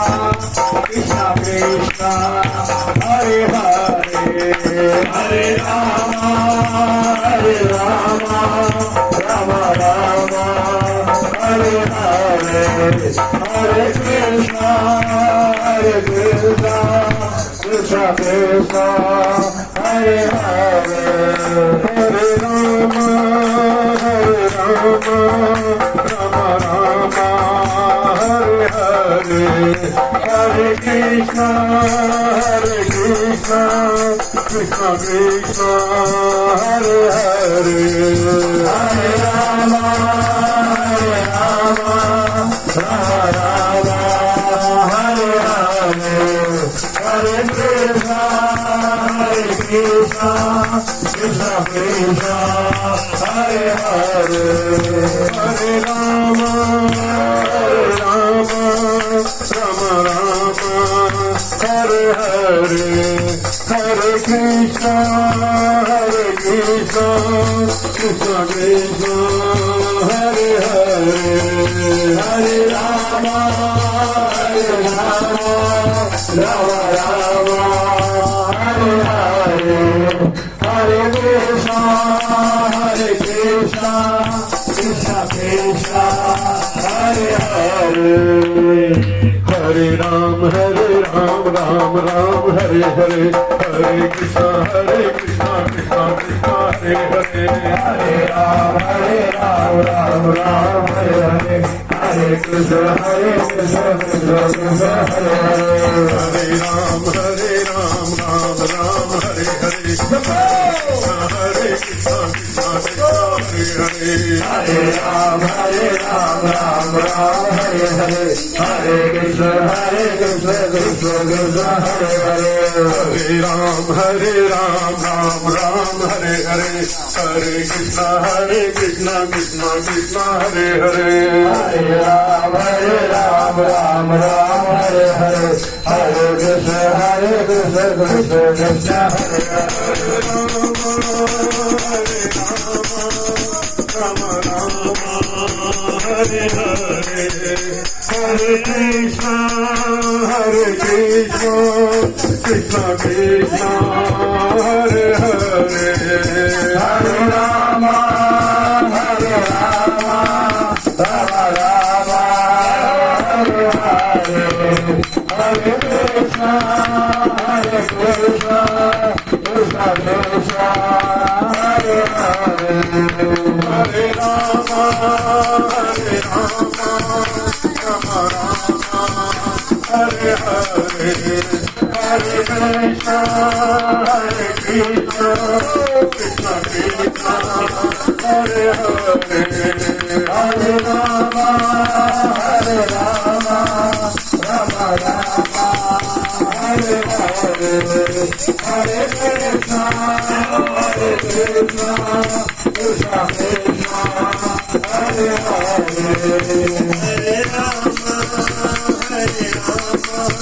Krishna Krishna Hare Hare Hare Rama Hare Rama Rama Rama Hare Hare Hare Krishna Krishna Krishna Hare Hare Hare Rama Rama Rama Hare Hare Hare Krishna Krishna Krishna Hare Hare Hare Rama Rama Rama Hare Hare Hare Krishna Krishna Krishna Hare Hare Hare Rama Rama Rama Hare Hare Hare Krishna Krishna Krishna Hare Hare Hare Rama Rama Rama Hare Hare Hare Krishna Krishna Krishna Hare Hare Hare Ram Ram Ram Hare Hare Hare Krishna Krishna Krishna Hare Hare Hare Ram Ram Ram Hare Hare Hare Krishna Krishna Krishna Hare Hare Hare Ram Ram Ram Hare Hare Hare Krishna Krishna Krishna Hare Hare Hare Ram Ram Ram Hare Hare Hare Krishna Krishna Krishna Hare Hare Hare Ram Ram Ram Hare Hare Hare Krishna Krishna Krishna Hare Hare Hare Ram Ram Ram Hare Hare Hare Krishna Krishna Krishna Hare Hare Rama Rama Hare Hare Hare Krishna Krishna Krishna Hare Hare Hare Rama Rama Rama Hare Hare Hare Krishna Krishna Krishna Hare Hare Hare Rama Rama Rama Hare Hare Hare Krishna Krishna Krishna Hare Hare Hare Rama Rama Rama Hare Hare Hare Krishna Krishna Krishna Hare Hare Hare Rama